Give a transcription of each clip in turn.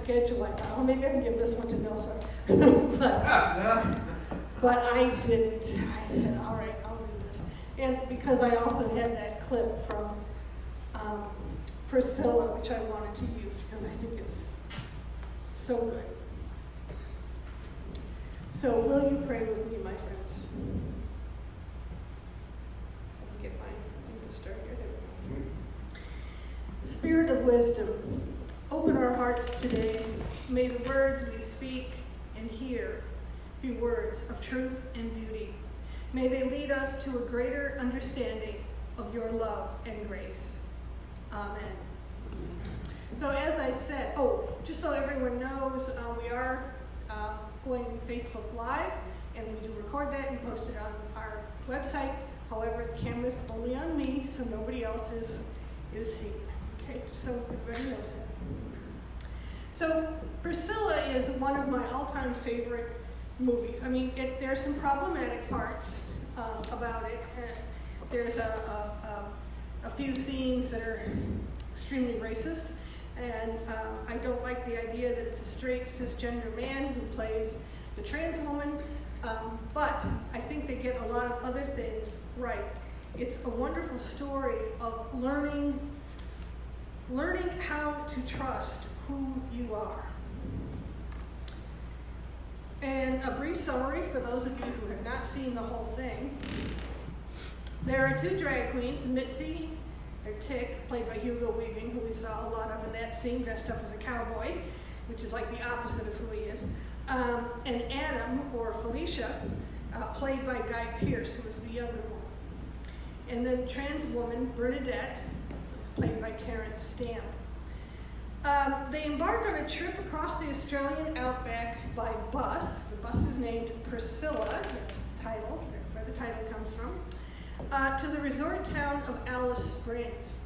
schedule, I thought, oh, maybe I can give this one to Nelson. but I didn't. I said, all right, I'll do this. And because I also had that clip from Priscilla, which I wanted to use because I think it's so good. So will you pray with me, my friends? Let me get my thing to start here. There we go. Spirit of wisdom, open our hearts today. May the words we speak and hear be words of truth and beauty. May they lead us to a greater understanding of your love and grace. Amen. So as I said, just so everyone knows, we are going Facebook Live, and we do record that and post it on our website. However, the camera's only on me, so nobody else is seen. Okay, so everybody knows that. So Priscilla is one of my all-time favorite movies. I mean, there's some problematic parts about it. There's a few scenes that are extremely racist, and I don't like the idea that it's a straight cisgender man who plays the trans woman, but I think they get a lot of other things right. It's a wonderful story of learning how to trust who you are. And a brief summary for those of you who have not seen the whole thing. There are two drag queens, Mitzi, or Tick, played by Hugo Weaving, who we saw a lot of in that scene, dressed up as a cowboy, which is like the opposite of who he is. And Adam, or Felicia, played by Guy Pearce, who was the younger one. And then trans woman, Bernadette, was played by Terrence Stamp. They embark on a trip across the Australian outback by bus. The bus is named Priscilla, that's the title, where the title comes from, to the resort town of Alice Springs,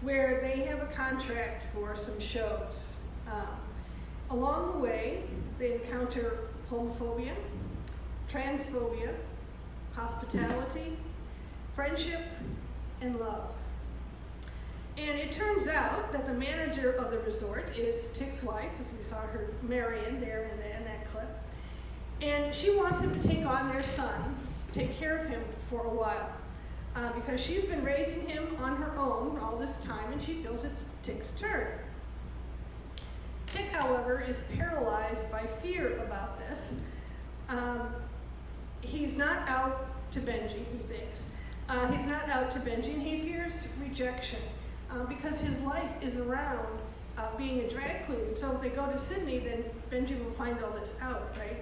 where they have a contract for some shows. Along the way, they encounter homophobia, transphobia, hospitality, friendship, and love. And it turns out that the manager of the resort is Tick's wife, as we saw her, Marion, there in that clip. And she wants him to take on their son, take care of him for a while, because she's been raising him on her own all this time, and she feels it's Tick's turn. Tick, however, is paralyzed by fear about this. He's not out to Benji, he thinks. He's not out to Benji, and he fears rejection. Because his life is around being a drag queen. So if they go to Sydney, then Benji will find all this out, right?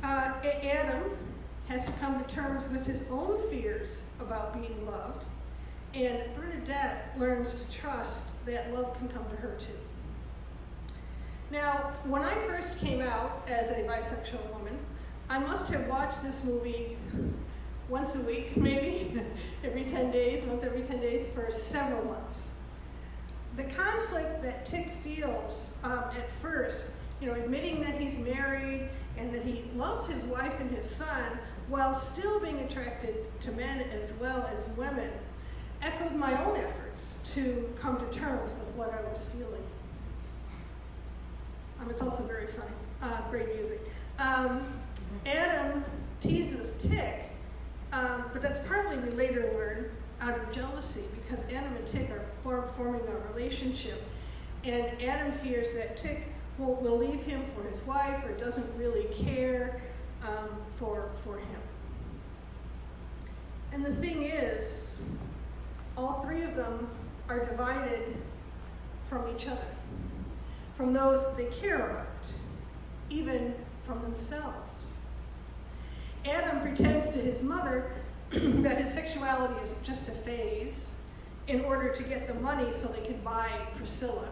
Adam has to come to terms with his own fears about being loved, and Bernadette learns to trust that love can come to her too. Now, when I first came out as a bisexual woman, I must have watched this movie once a week, maybe, once every 10 days for several months. The conflict that Tick feels at first, admitting that he's married and that he loves his wife and his son while still being attracted to men as well as women, echoed my own efforts to come to terms with what I was feeling. It's also very funny, great music. Adam teases Tick, but that's partly, we later learn, out of jealousy, because Adam and Tick are forming a relationship, and Adam fears that Tick will leave him for his wife or doesn't really care for him. And the thing is, all three of them are divided from each other, from those they care about, even from themselves. Adam pretends to his mother that his sexuality is just a phase in order to get the money so they can buy Priscilla,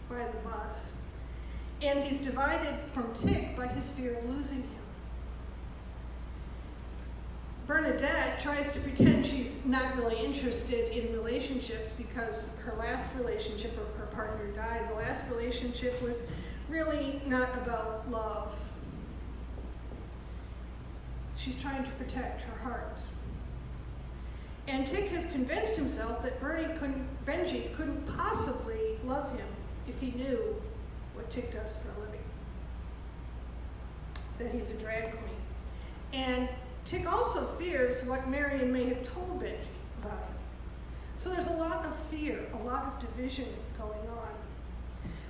buy the bus. And he's divided from Tick by his fear of losing him. Bernadette tries to pretend she's not really interested in relationships because her last relationship, her partner died. The last relationship was really not about love. She's trying to protect her heart. And Tick has convinced himself that Benji couldn't possibly love him if he knew what Tick does for a living, that he's a drag queen. And Tick also fears what Marion may have told Benji about him. So there's a lot of fear, a lot of division going on.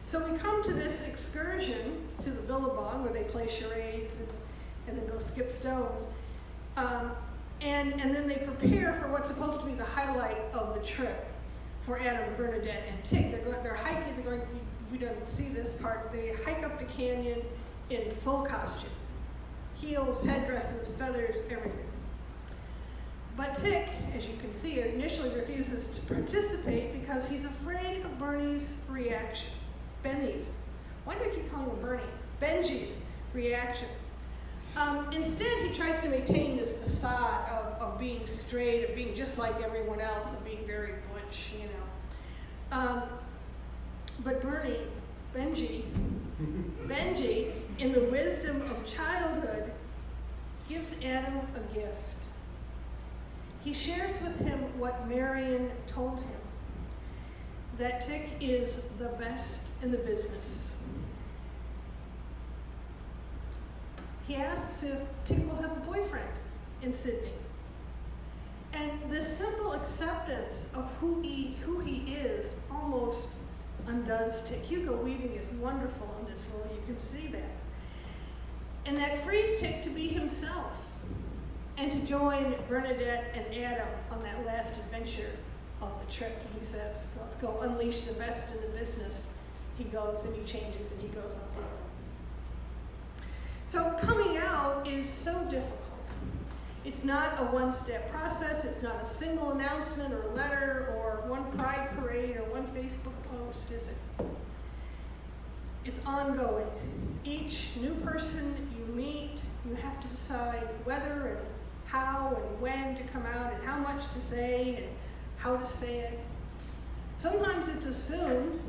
So we come to this excursion to the Billabong where they play charades and then go skip stones. And then they prepare for what's supposed to be the highlight of the trip for Adam, Bernadette, and Tick. They're hiking, we don't see this part, they hike up the canyon in full costume. Heels, headdresses, feathers, everything. But Tick, as you can see, initially refuses to participate because he's afraid of Bernie's reaction. Benny's. Why do I keep calling him Bernie? Benji's reaction. Instead, he tries to maintain this facade of being straight, of being just like everyone else, of being very butch, you know. But Benji, in the wisdom of childhood, gives Adam a gift. He shares with him what Marion told him, that Tick is the best in the business. He asks if Tick will have a boyfriend in Sydney. And this simple acceptance of who he is almost undoes Tick. Hugo Weaving is wonderful in this role, you can see that. And that frees Tick to be himself and to join Bernadette and Adam on that last adventure of the trip. He says, let's go unleash the best in the business. He goes and he changes and he goes up there. So coming out is so difficult. It's not a one-step process. It's not a single announcement or letter or one pride parade or one Facebook post, is it? It's ongoing. Each new person you meet, you have to decide whether and how and when to come out and how much to say and how to say it. Sometimes it's assumed,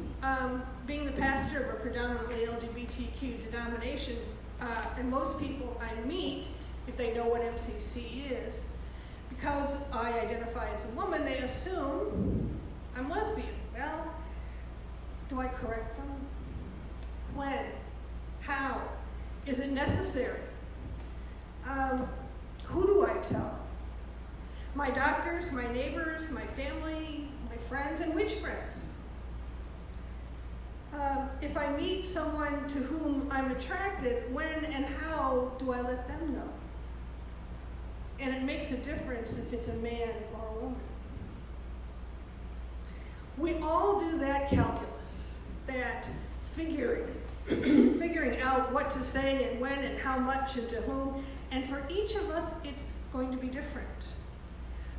being the pastor of a predominantly LGBTQ denomination, and most people I meet, if they know what MCC is, because I identify as a woman, they assume I'm lesbian. Well, do I correct them? When? How? Is it necessary? Who do I tell? My doctors, my neighbors, my family, my friends, and which friends? If I meet someone to whom I'm attracted, when and how do I let them know? And it makes a difference if it's a man or a woman. We all do that calculus, that figuring out what to say and when and how much and to whom, and for each of us it's going to be different.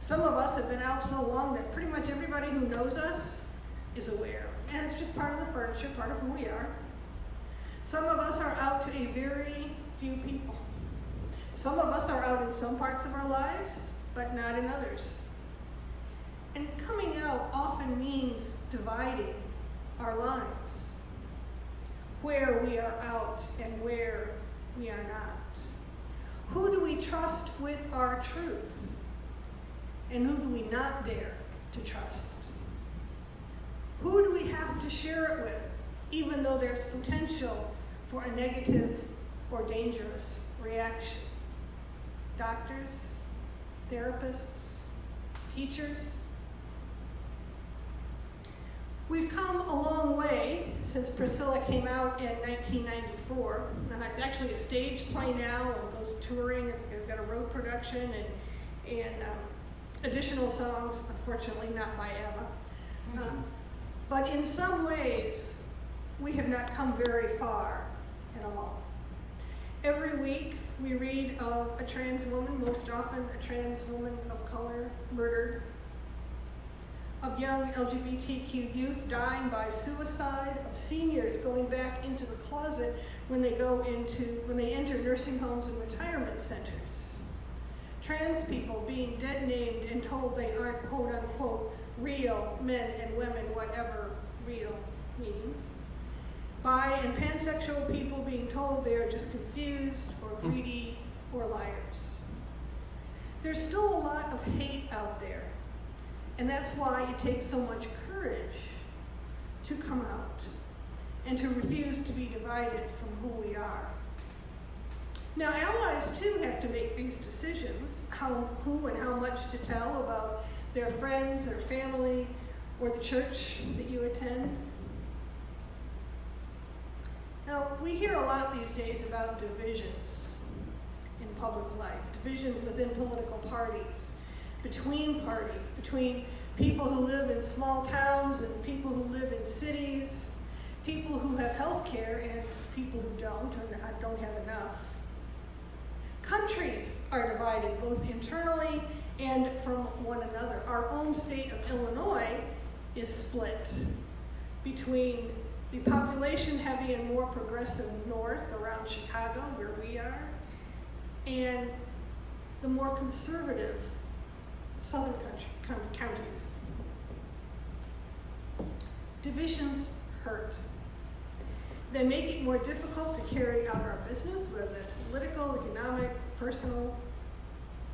Some of us have been out so long that pretty much everybody who knows us is aware, and it's just part of the furniture, part of who we are. Some of us are out to a very few people. Some of us are out in some parts of our lives, but not in others. And coming out often means dividing our lives, where we are out and where we are not. Who do we trust with our truth? And who do we not dare to trust? Who do we have to share it with, even though there's potential for a negative or dangerous reaction? Doctors, therapists, teachers. We've come a long way since Priscilla came out in 1994. It's actually a stage play now and goes touring. It's got a road production and additional songs, unfortunately not by Eva. But in some ways, we have not come very far at all. Every week, we read of a trans woman, most often a trans woman of color, murdered, of young LGBTQ youth dying by suicide, of seniors going back into the closet when they enter nursing homes and retirement centers. Trans people being dead named and told they aren't quote unquote real men and women, whatever real means. Bi and pansexual people being told they are just confused or greedy or liars. There's still a lot of hate out there, and that's why it takes so much courage to come out and to refuse to be divided from who we are. Now, allies too have to make these decisions, who and how much to tell about their friends, their family, or the church that you attend. Now, we hear a lot these days about divisions in public life, divisions within political parties, between people who live in small towns and people who live in cities, people who have health care and people who don't, or don't have enough. Countries are divided both internally and from one another. Our own state of Illinois is split between the population-heavy and more progressive north around Chicago, where we are, and the more conservative southern counties. Divisions hurt. They make it more difficult to carry out our business, whether that's political, economic, personal.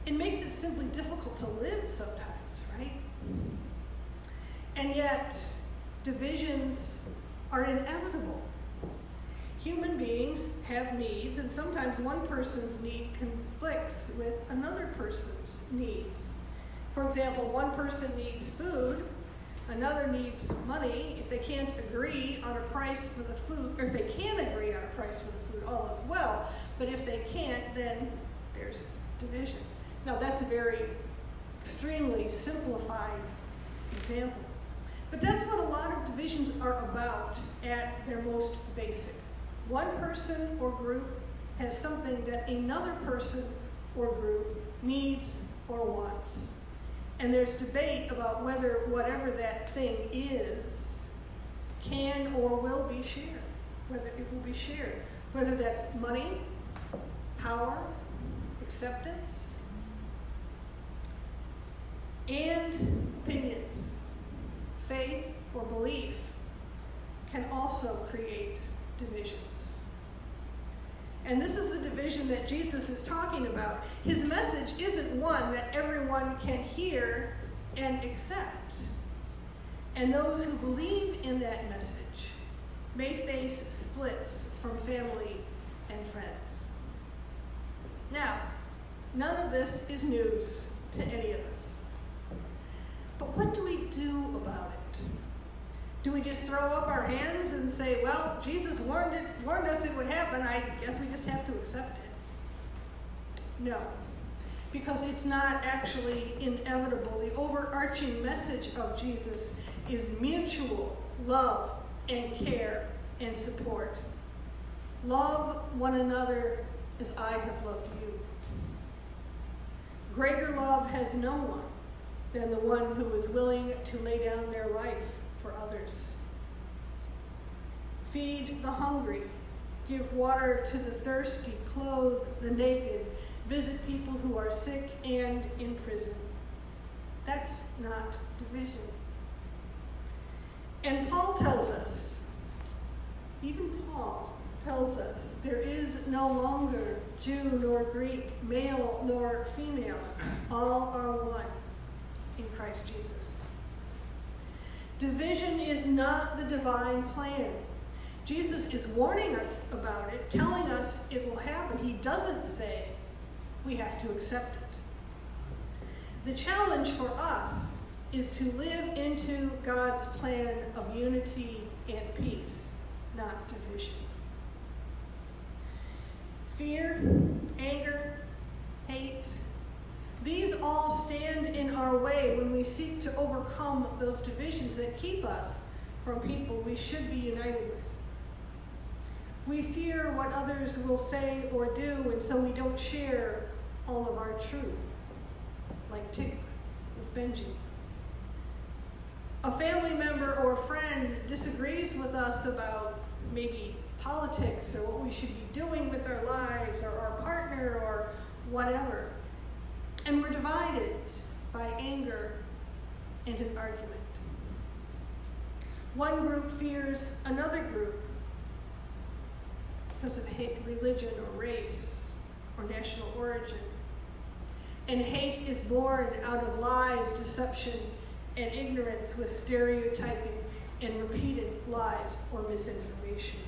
It makes it simply difficult to live sometimes, right? And yet, divisions are inevitable. Human beings have needs, and sometimes one person's need conflicts with another person's needs. For example, one person needs food, another needs money. If they can't agree on a price for the food, or if they can agree on a price for the food, all is well. But if they can't, then there's division. Now, that's a very extremely simplified example. But that's what a lot of divisions are about at their most basic. One person or group has something that another person or group needs or wants. And there's debate about whether whatever that thing is can or will be shared, whether it will be shared, whether that's money, power, acceptance, and opinions. Faith or belief can also create divisions. And this is the division that Jesus is talking about. His message isn't one that everyone can hear and accept. And those who believe in that message may face splits from family and friends. Now, none of this is news to any of us. But what do we do about it? Do we just throw up our hands and say, well, Jesus warned us it would happen, I guess we just have to accept it? No, because it's not actually inevitable. The overarching message of Jesus is mutual love and care and support. Love one another as I have loved you. Greater love has no one than the one who is willing to lay down their life for others. Feed the hungry, give water to the thirsty, clothe the naked, visit people who are sick and in prison. That's not division. And Paul tells us, even Paul tells us, there is no longer Jew nor Greek, male nor female. All are one in Christ Jesus. Division is not the divine plan. Jesus is warning us about it, telling us it will happen. He doesn't say we have to accept it. The challenge for us is to live into God's plan of unity and peace, not division. Fear, anger, hate, these all stand in our way when we seek to overcome those divisions that keep us from people we should be united with. We fear what others will say or do, and so we don't share all of our truth, like Tick with Benji. A family member or friend disagrees with us about maybe politics or what we should be doing with our lives or our partner or whatever. And we're divided by anger and an argument. One group fears another group because of hate, religion or race or national origin. And hate is born out of lies, deception, and ignorance with stereotyping and repeated lies or misinformation.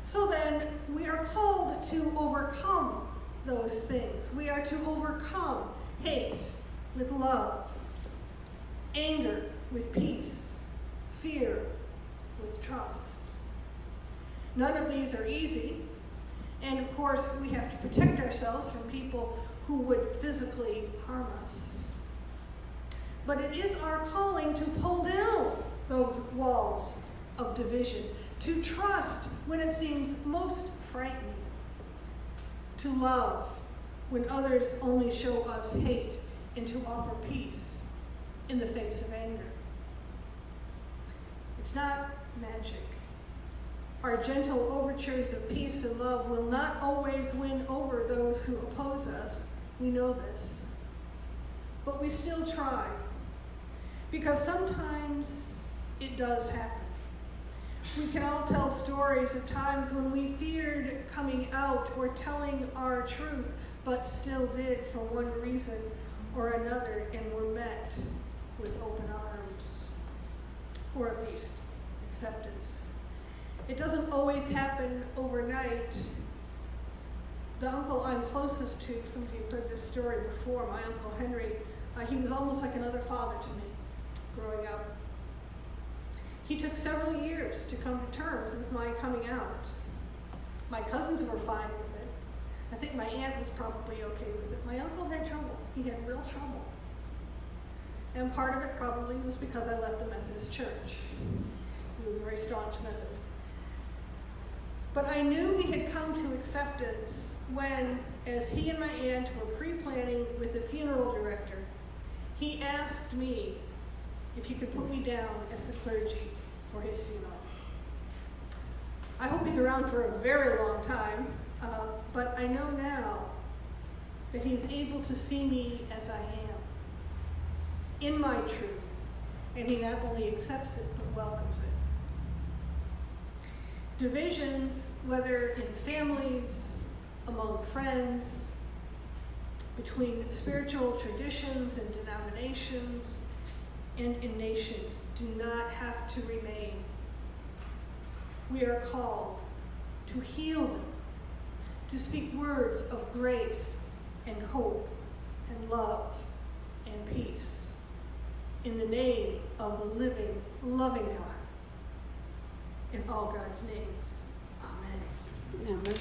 So then, we are called to overcome those things. We are to overcome hate with love, anger with peace, fear with trust. None of these are easy, and of course we have to protect ourselves from people who would physically harm us. But it is our calling to pull down those walls of division, to trust when it seems most frightening, to love when others only show us hate, and to offer peace in the face of anger. It's not magic. Our gentle overtures of peace and love will not always win over those who oppose us. We know this. But we still try, because sometimes it does happen. We can all tell stories of times when we feared coming out or telling our truth, but still did for one reason or another, and were met with open arms, or at least acceptance. It doesn't always happen overnight. The uncle I'm closest to, some of you have heard this story before, my Uncle Henry, he was almost like another father to me growing up. He took several years to come to terms with my coming out. My cousins were fine with it. I think my aunt was probably okay with it. My uncle had trouble. He had real trouble. And part of it probably was because I left the Methodist church. He was a very staunch Methodist. But I knew he had come to acceptance when, as he and my aunt were pre-planning with the funeral director, he asked me if he could put me down as the clergy for his funeral. I hope he's around for a very long time, but I know now that he's able to see me as I am, in my truth, and he not only accepts it, but welcomes it. Divisions, whether in families, among friends, between spiritual traditions and denominations, and in nations, do not have to remain. We are called to heal them, to speak words of grace and hope and love and peace in the name of the living, loving God. In all God's names, amen. Amen.